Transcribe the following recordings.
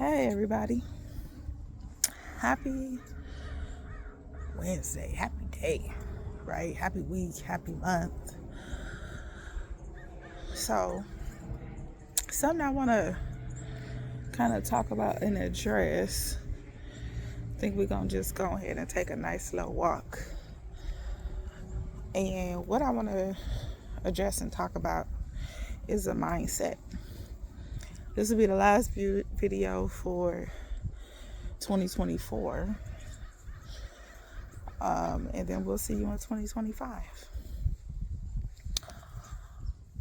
Hey everybody, happy Wednesday, happy day, right? Happy week, happy month. So, something I want to kind of talk about and address. I think we're going to just go ahead and take a nice slow walk. And what I want to address and talk about is a mindset. This will be the last video for 2024. And then we'll see you in 2025.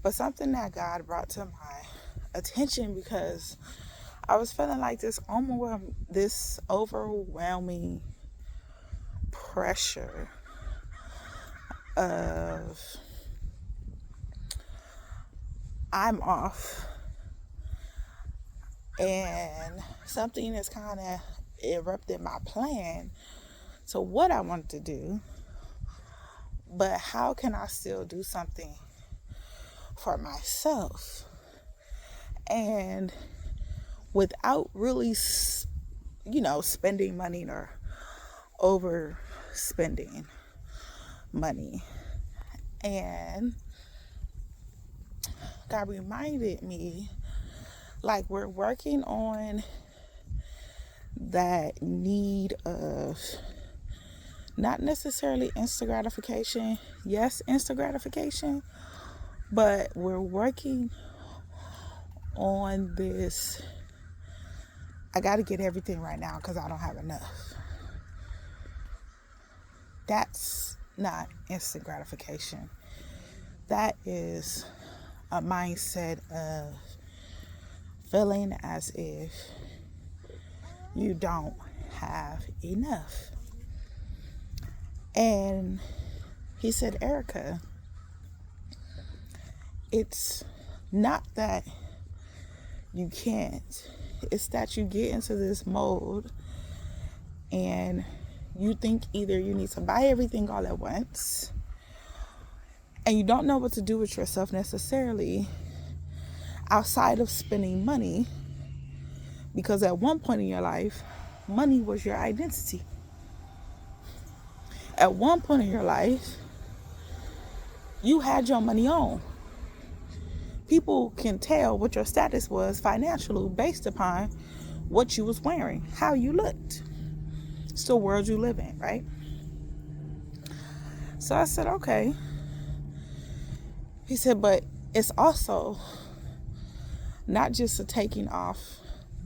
But something that God brought to my attention, because I was feeling like this overwhelming pressure of I'm off, and something is kind of erupted my plan to what I wanted to do, but how can I still do something for myself and without really spending money or overspending money. And God reminded me, like, we're working on that need of not necessarily instant gratification. Yes, instant gratification, but we're working on this. I got to get everything right now because I don't have enough. That's not instant gratification. That is a mindset of feeling as if you don't have enough. And he said, Erica, it's not that you can't, it's that you get into this mode and you think either you need to buy everything all at once and you don't know what to do with yourself necessarily outside of spending money, because at one point in your life, money was your identity. At one point in your life, you had your money on. People can tell what your status was financially based upon what you was wearing, how you looked. It's the world you live in, right? So I said, okay. He said, but it's also not just a taking off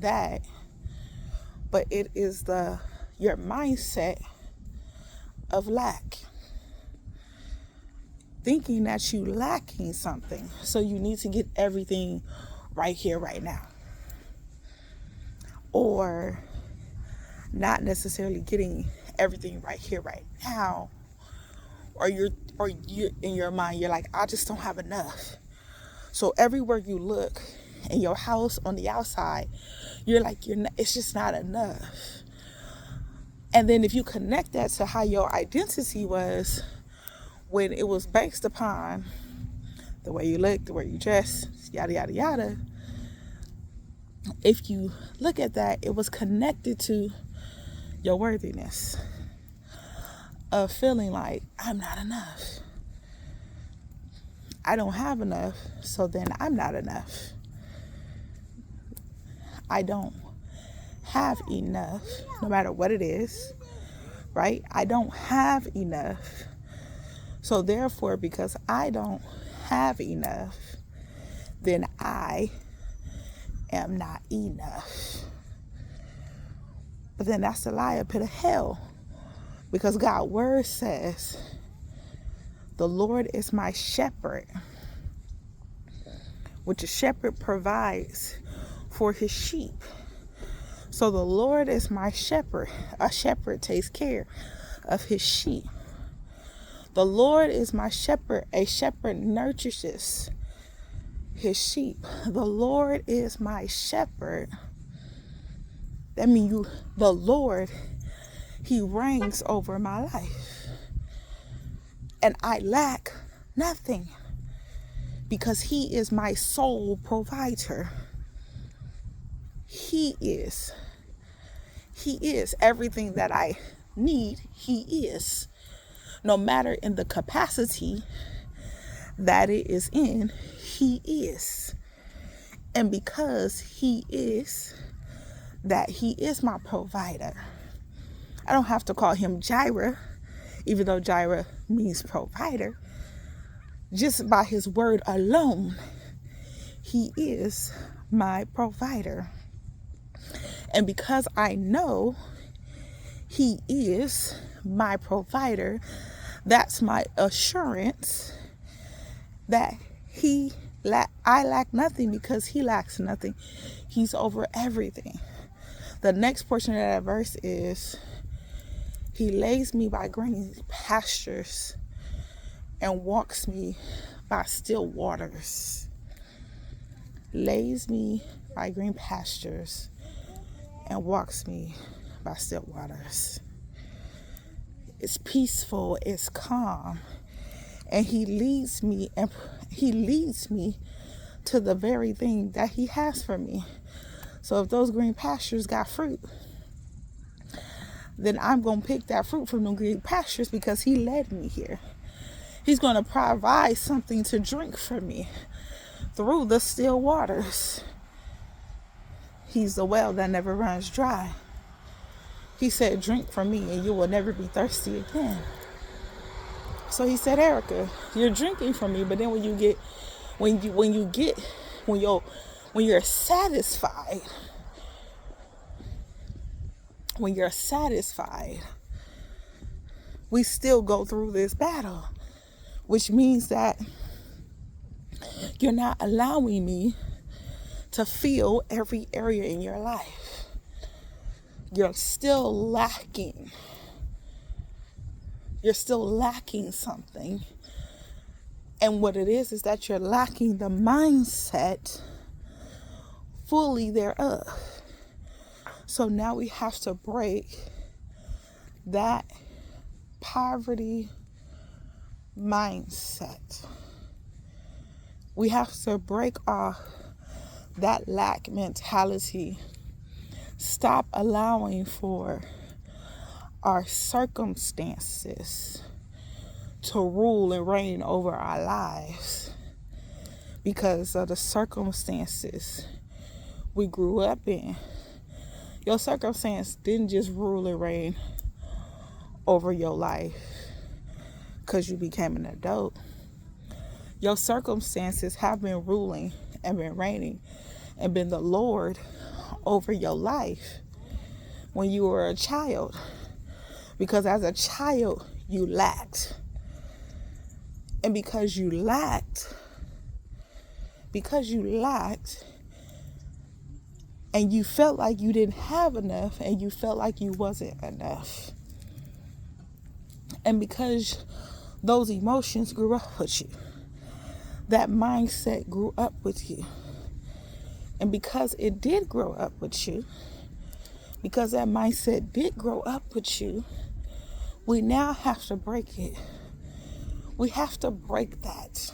that, but it is your mindset of lack. Thinking that you lacking something, so you need to get everything right here, right now. Or not necessarily getting everything right here, right now. Or you in your mind, you're like, I just don't have enough. So everywhere you look in your house on the outside, you're like, it's just not enough. And then if you connect that to how your identity was when it was based upon the way you look, the way you dress, yada, yada, yada. If you look at that, it was connected to your worthiness of feeling like I'm not enough. I don't have enough, so then I'm not enough. I don't have enough, no matter what it is, right? I don't have enough. So therefore, because I don't have enough, then I am not enough. But then that's the lie, a pit of hell. Because God's word says, the Lord is my shepherd, which a shepherd provides for his sheep. So the Lord is my shepherd. A shepherd takes care of his sheep. The Lord is my shepherd. A shepherd nurtures his sheep. The Lord is my shepherd. That means the Lord, he reigns over my life. And I lack nothing because he is my sole provider. He is. He is everything that I need. He is. No matter in the capacity that it is in, He is. And because He is, that He is my provider. I don't have to call Him Jireh, even though Jireh means provider. Just by His word alone, He is my provider. And because I know He is my provider, that's my assurance that I lack nothing, because He lacks nothing. He's over everything. The next portion of that verse is, He lays me by green pastures and walks me by still waters. Lays me by green pastures and walks me by still waters. It's peaceful, it's calm, and He leads me to the very thing that He has for me. So if those green pastures got fruit, then I'm going to pick that fruit from the green pastures, because He led me here. He's going to provide something to drink for me through the still waters. He's the well that never runs dry. He said, drink from me and you will never be thirsty again. So He said, Erica, you're drinking from me, but then when you're satisfied, we still go through this battle, which means that you're not allowing me to feel every area in your life. You're still lacking. You're still lacking something. And what it is that you're lacking the mindset fully thereof. So now we have to break that poverty mindset. We have to break off that lack mentality. Stop allowing for our circumstances to rule and reign over our lives because of the circumstances we grew up in. Your circumstance didn't just rule and reign over your life because you became an adult. Your circumstances have been ruling and been reigning and been the Lord over your life when you were a child. Because as a child, you lacked. And because you lacked, and you felt like you didn't have enough, and you felt like you wasn't enough. And because those emotions grew up with you, that mindset grew up with you. And because it did grow up with you, because that mindset did grow up with you, we now have to break it. We have to break that.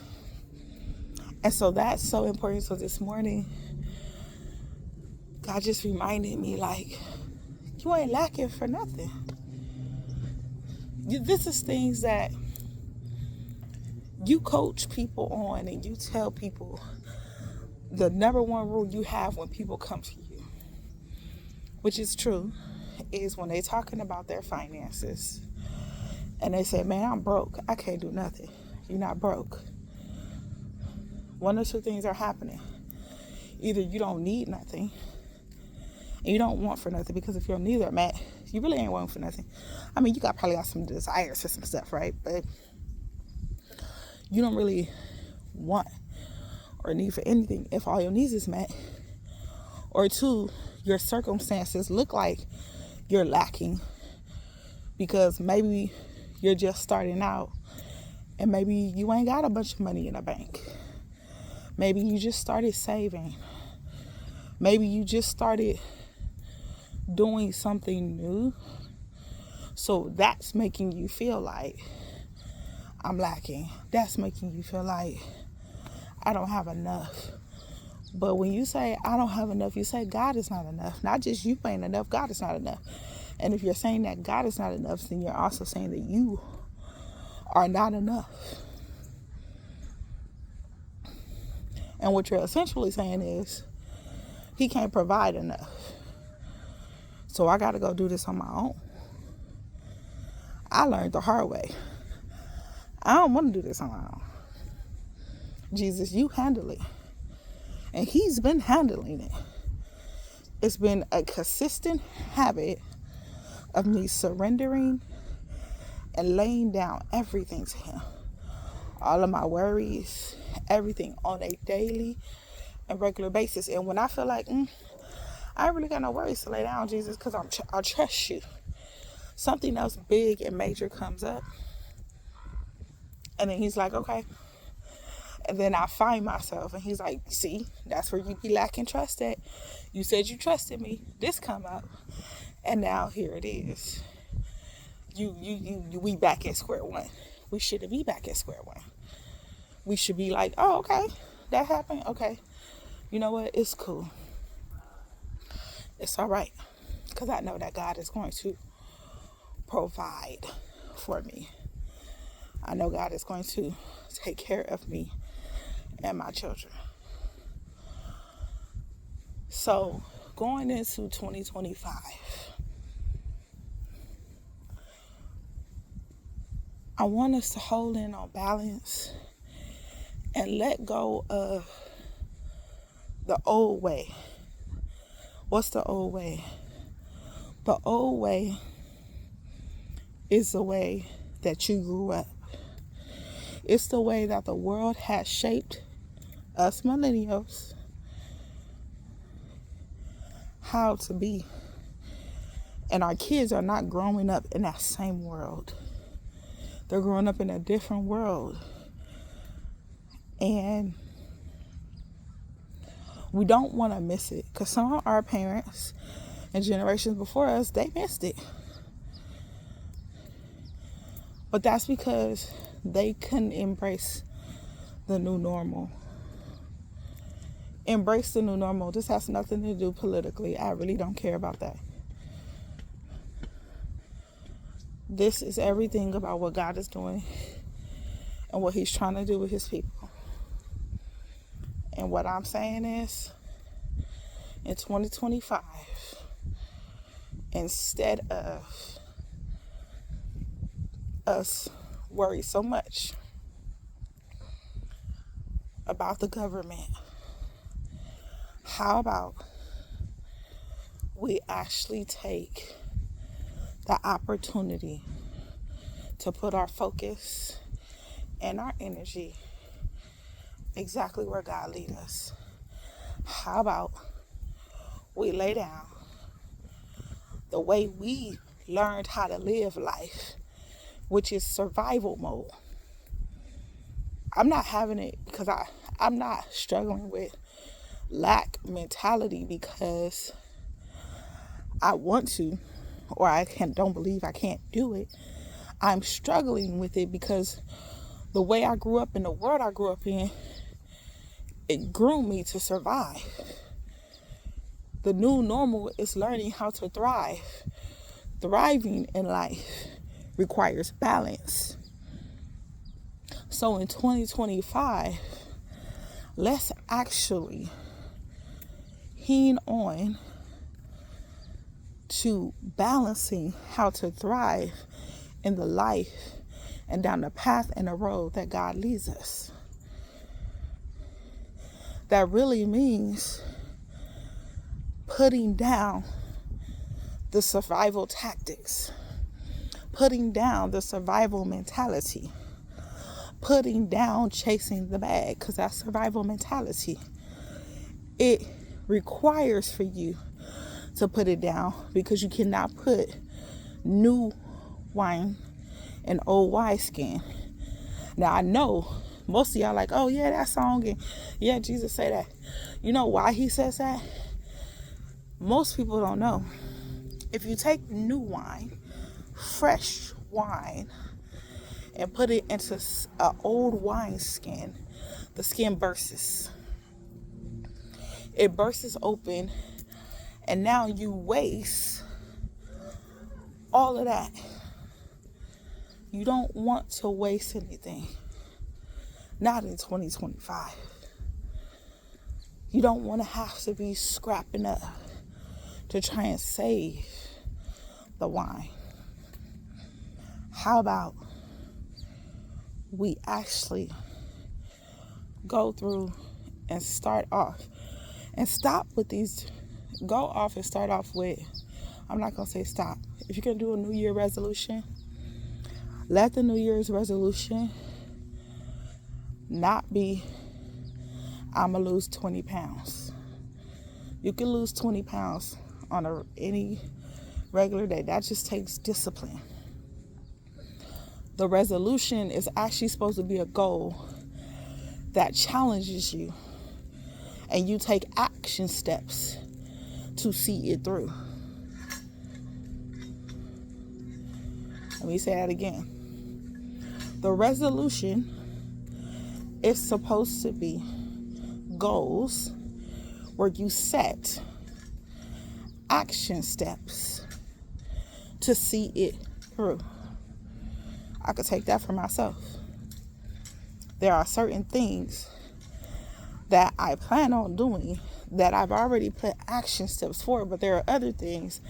And so that's so important. So this morning, God just reminded me, like, you ain't lacking for nothing. This is things that you coach people on, and you tell people the number one rule you have when people come to you, which is true, is when they're talking about their finances and they say, man, I'm broke, I can't do nothing. You're not broke. One or two things are happening. Either you don't need nothing and you don't want for nothing, because if you're neither, man, you really ain't wanting for nothing. I mean, you probably got some desires for some stuff, right? But you don't really want or need for anything if all your needs is met. Or two, your circumstances look like you're lacking because maybe you're just starting out and maybe you ain't got a bunch of money in the bank. Maybe you just started saving. Maybe you just started doing something new. So that's making you feel like I'm lacking. That's making you feel like I don't have enough. But when you say, I don't have enough, you say God is not enough. Not just you ain't enough, God is not enough. And if you're saying that God is not enough, then you're also saying that you are not enough. And what you're essentially saying is, he can't provide enough. So I got to go do this on my own. I learned the hard way. I don't want to do this on my own. Jesus, you handle it. And he's been handling it. It's been a consistent habit of me surrendering and laying down everything to him. All of my worries, everything on a daily and regular basis. And when I feel like, I ain't really got no worries to lay down, Jesus, because I trust you. Something else big and major comes up. And then he's like, okay. And then I find myself, and he's like, see, that's where you be lacking trust at. You said you trusted me. This come up. And now here it is. We back at square one. We shouldn't be back at square one. We should be like, oh, okay, that happened. Okay. You know what? It's cool. It's all right. Because I know that God is going to provide for me. I know God is going to take care of me and my children. So going into 2025, I want us to hold in on balance and let go of the old way. What's the old way? The old way is the way that you grew up. It's the way that the world has shaped us millennials how to be. And our kids are not growing up in that same world. They're growing up in a different world. And we don't want to miss it, because some of our parents and generations before us, they missed it. But that's because they couldn't embrace the new normal. Embrace the new normal. This has nothing to do politically. I really don't care about that. This is everything about what God is doing and what he's trying to do with his people. And what I'm saying is, in 2025, instead of us worry so much about the government, how about we actually take the opportunity to put our focus and our energy exactly where God leads us? How about we lay down the way we learned how to live life, which is survival mode? I'm not having it because I'm not struggling with lack mentality because I want to, or don't believe I can't do it. I'm struggling with it because the way I grew up in the world I grew up in, it groomed me to survive. The new normal is learning how to thrive. Thriving in life requires balance. So in 2025, let's actually hone on to balancing how to thrive in the life and down the path and the road that God leads us. That really means putting down the survival tactics, putting down the survival mentality, putting down chasing the bag, because that's survival mentality. It requires for you to put it down because you cannot put new wine in old wineskin. Now I know most of y'all like, oh yeah, that song, and yeah, Jesus said that. You know why he says that? Most people don't know. If you take new wine, fresh wine, and put it into an old wine skin, the skin bursts. it bursts open, and now you waste all of that. You don't want to waste anything. Not in 2025. You don't want to have to be scrapping up to try and save the wine. How about we actually go through and start off and stop with these, go off and start off with, I'm not going to say stop. If you're going to do a New Year resolution, let the New Year's resolution not be, I'm going to lose 20 pounds. You can lose 20 pounds on any regular day. That just takes discipline. The resolution is actually supposed to be a goal that challenges you, and you take action steps to see it through. Let me say that again. The resolution is supposed to be goals where you set action steps to see it through. I could take that for myself. There are certain things that I plan on doing that I've already put action steps for, but there are other things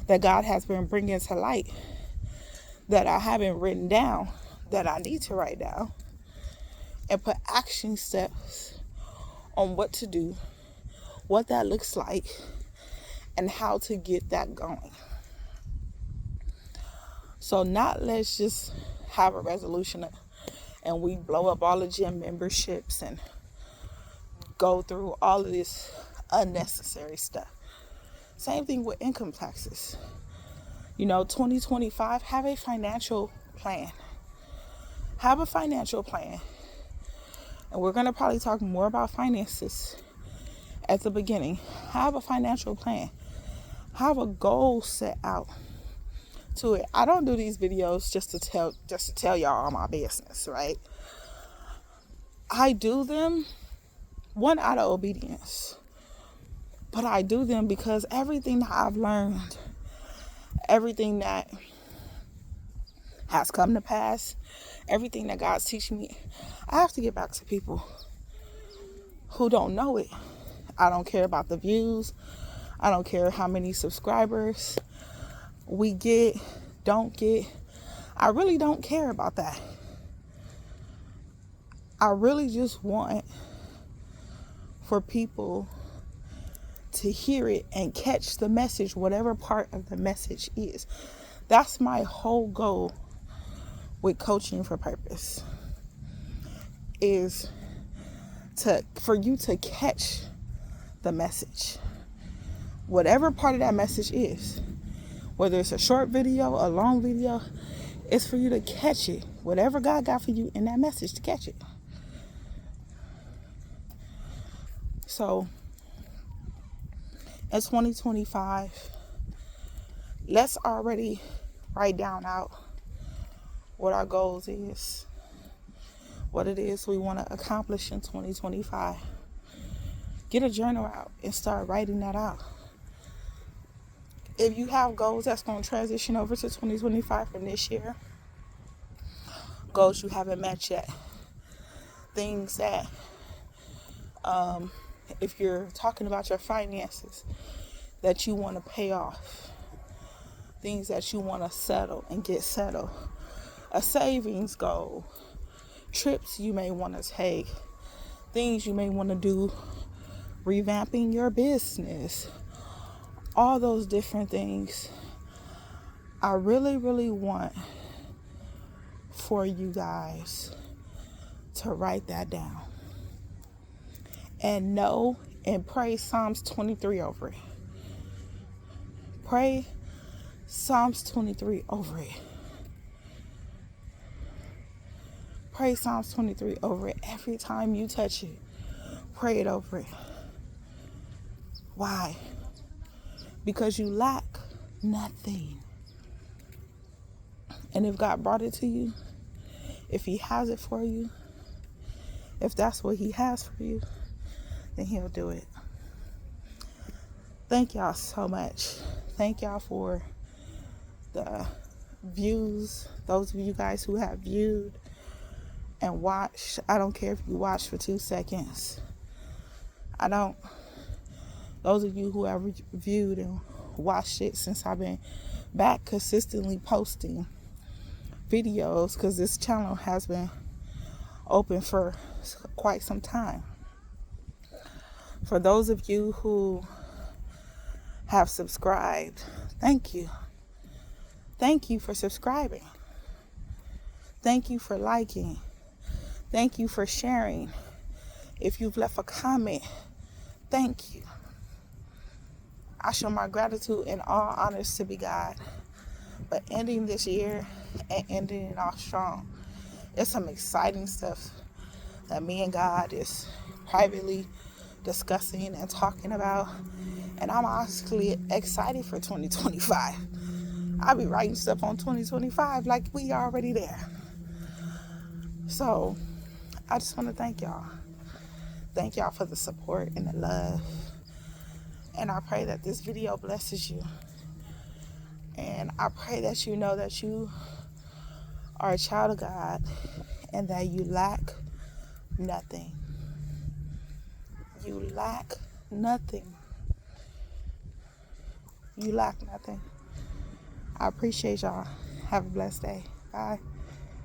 that God has been bringing to light that I haven't written down, that I need to write down and put action steps on what to do, what that looks like, and how to get that going. So not let's just have a resolution and we blow up all the gym memberships and go through all of this unnecessary stuff. Same thing with income taxes. 2025, have a financial plan. Have a financial plan. And we're going to probably talk more about finances at the beginning. Have a financial plan. Have a goal set out to it. I don't do these videos just to tell y'all all my business, right? I do them one out of obedience, but I do them because everything that I've learned, everything that has come to pass, everything that God's teaching me, I have to get back to people who don't know it. I don't care about the views. I don't care how many subscribers we get, don't get. I really don't care about that. I really just want for people to hear it and catch the message, whatever part of the message is. That's my whole goal with Coaching for Purpose, is for you to catch the message, whatever part of that message is, whether it's a short video, a long video, it's for you to catch it, whatever God got for you in that message, to catch it. So in 2025, let's already write down out what our goals is, what it is we want to accomplish in 2025. Get a journal out and start writing that out. If you have goals that's going to transition over to 2025 from this year, goals you haven't met yet, things that, if you're talking about your finances, that you want to pay off, things that you want to settle and get settled, a savings goal, trips you may want to take, things you may want to do, revamping your business, all those different things. I really, really want for you guys to write that down and know and pray Psalms 23 over it. Pray Psalms 23 over it. Pray Psalms 23 over it. Every time you touch it, pray it over it. Why? Because you lack nothing. And if God brought it to you, if He has it for you, if that's what He has for you, then He'll do it. Thank y'all so much. Thank y'all for the views. Those of you guys who have viewed and watched. I don't care if you watched for 2 seconds. I don't. Those of you who have viewed and watched it since I've been back consistently posting videos, because this channel has been open for quite some time. For those of you who have subscribed, thank you. Thank you for subscribing. Thank you for liking. Thank you for sharing. If you've left a comment, thank you. I show my gratitude and all honors to be God. But ending this year and ending it off strong, it's some exciting stuff that me and God is privately discussing and talking about. And I'm honestly excited for 2025. I'll be writing stuff on 2025 like we already there. So I just want to thank y'all. Thank y'all for the support and the love. And I pray that this video blesses you. And I pray that you know that you are a child of God and that you lack nothing. You lack nothing. You lack nothing. I appreciate y'all. Have a blessed day. Bye.